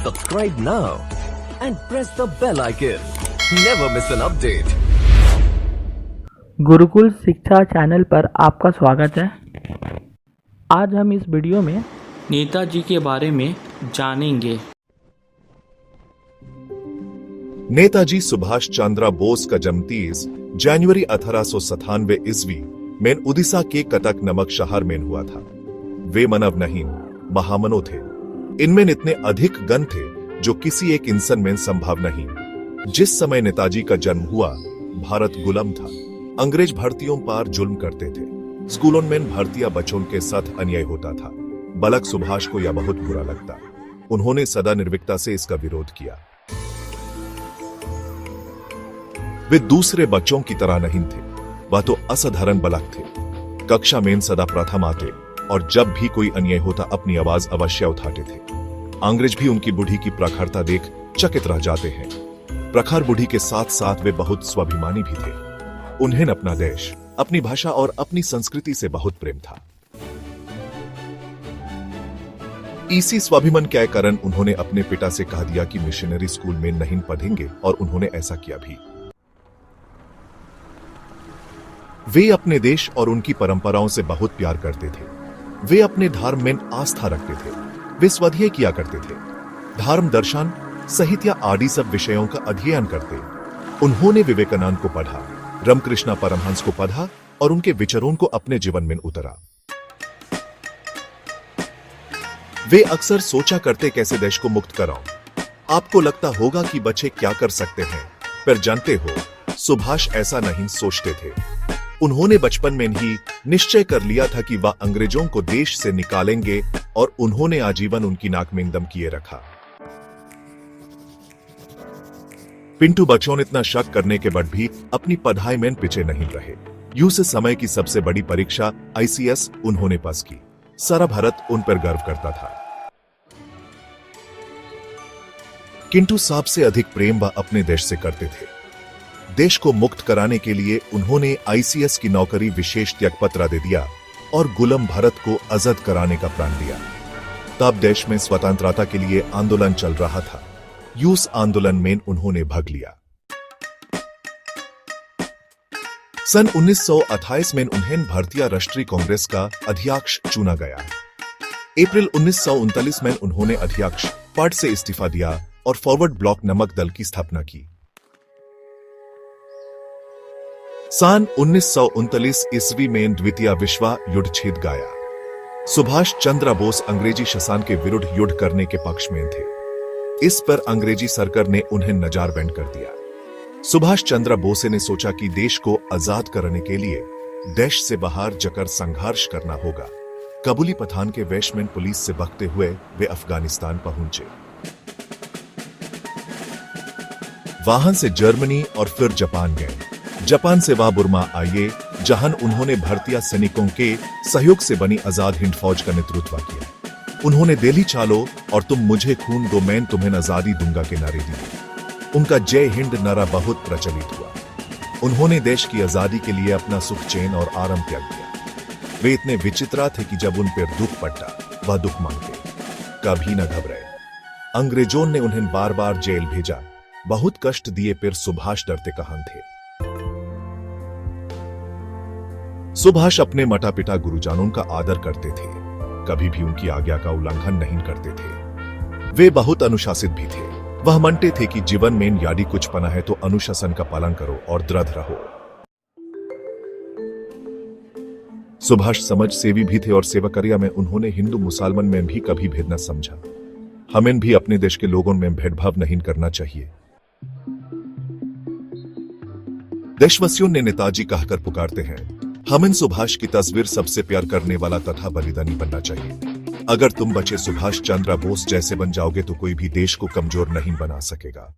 Subscribe now and press the bell icon. Never miss an update. Gurukul शिक्षा channel पर आपका स्वागत है। आज हम इस वीडियो में नेताजी के बारे में जानेंगे। नेताजी सुभाष चंद्र बोस का जन्म 30 जनवरी 1897 ईस्वी में उड़ीसा के कटक नमक शहर में हुआ था। वे मानवहीन महामनो थे। इनमें इतने अधिक गण थे जो किसी एक इंसान में संभव नहीं। जिस समय नेताजी का जन्म हुआ, भारत गुलाम था। अंग्रेज भर्तियों पर जुल्म करते थे। स्कूलों में भर्तियां बच्चों के साथ अन्याय होता था। बालक सुभाष को यह बहुत बुरा लगता। उन्होंने सदा निर्भीकता से इसका विरोध किया। वे दूसरे बच्चों की तरह नहीं थे। वह तो असाधारण बालक थे। कक्षा में सदा प्रथम आते और जब भी कोई अन्याय होता अपनी आवाज अवश्य उठाते थे। अंग्रेज भी उनकी बुद्धि की प्रखरता देख चकित रह जाते हैं। प्रखर बुद्धि के साथ साथ वे बहुत स्वाभिमानी भी थे। उन्हें अपना देश, अपनी भाषा और अपनी संस्कृति से बहुत प्रेम था। इसी स्वाभिमान के कारण उन्होंने अपने पिता से कह दिया कि मिशनरी स्कूल में नहीं पढ़ेंगे, और उन्होंने ऐसा किया भी। वे अपने देश और उनकी परंपराओं से बहुत प्यार करते थे। वे अपने धर्म में आस्था रखते थे। वे स्वाध्याय किया करते थे। धर्म, दर्शन, साहित्य आदि सब विषयों का अध्ययन करते। उन्होंने विवेकानंद को पढ़ा, रामकृष्ण परमहंस को पढ़ा और उनके विचारों को अपने जीवन में उतारा। वे अक्सर सोचा करते कैसे देश को मुक्त कराऊं। आपको लगता होगा कि बच्चे क्या कर सकते हैं, पर जानते हो, सुभाष ऐसा नहीं सोचते थे। उन्होंने बचपन में ही निश्चय कर लिया था कि वह अंग्रेजों को देश से निकालेंगे, और उन्होंने आजीवन उनकी नाक में दम किए रखा। पिंटू बच्चों ने इतना शक करने के बाद भी अपनी पढ़ाई में पीछे नहीं रहे। यूं से समय की सबसे बड़ी परीक्षा ICS उन्होंने पास की। सारा भारत उन पर गर्व करता था। किंतु सबसे अधिक प्रेम वह अपने देश से करते थे। देश को मुक्त कराने के लिए उन्होंने ICS की नौकरी विशेष त्यागपत्र दे दिया और गुलाम भारत को आजाद कराने का प्रण लिया। तब देश में स्वतंत्रता के लिए आंदोलन चल रहा था। उस आंदोलन में उन्होंने भाग लिया। सन 1928 में उन्हें भारतीय राष्ट्रीय कांग्रेस का अध्यक्ष चुना गया। अप्रैल 1939 में उन्होंने अध्यक्ष पद से इस्तीफा दिया और फॉरवर्ड ब्लॉक नामक दल की स्थापना की। सन 1939 ईस्वी में द्वितीय विश्व युद्ध छिड़ गया। सुभाष चंद्र बोस अंग्रेजी शासन के विरुद्ध युद्ध करने के पक्ष में थे। इस पर अंग्रेजी सरकार ने उन्हें नजरबंद कर दिया। सुभाष चंद्र बोस ने सोचा कि देश को आजाद करने के लिए देश से बाहर जाकर संघर्ष करना होगा। काबुली पठान के वेश में पुलिस से भागते हुए वे अफगानिस्तान पहुंचे। वहां से जर्मनी और फिर जापान गए। जापान से वह बुर्मा आए, जहां उन्होंने भारतीय सैनिकों के सहयोग से बनी आजाद हिंद फौज का नेतृत्व किया। उन्होंने दिल्ली चालो और तुम मुझे खून दो, मैं तुम्हें आजादी दूंगा के नारे दिए। उनका जय हिंद नारा बहुत प्रचलित हुआ। उन्होंने देश की आजादी के लिए अपना सुख, चैन और आराम त्याग दिया। वे इतने विचित्र थे कि जब उन पर दुख पड़ता, वह दुख मांगते, कभी न घबराए। अंग्रेजों ने उन्हें बार बार जेल भेजा, बहुत कष्ट दिए, फिर सुभाष डरते कहां थे। सुभाष अपने माता पिता गुरुजनों का आदर करते थे। कभी भी उनकी आज्ञा का उल्लंघन नहीं करते थे। वे बहुत अनुशासित भी थे। वह मानते थे कि जीवन में यदि कुछ पाना है तो अनुशासन का पालन करो और दृढ़ रहो। सुभाष समाज सेवी भी थे और सेवा कार्य में उन्होंने हिंदू मुसलमान में भी कभी भेद न समझा। हमें भी अपने देश के लोगों में भेदभाव नहीं करना चाहिए। देशवासियों ने नेताजी कहकर पुकारते हैं, हमें सुभाष की तस्वीर सबसे प्यार करने वाला तथा बलिदानी बनना चाहिए। अगर तुम बचे सुभाष चंद्र बोस जैसे बन जाओगे तो कोई भी देश को कमजोर नहीं बना सकेगा।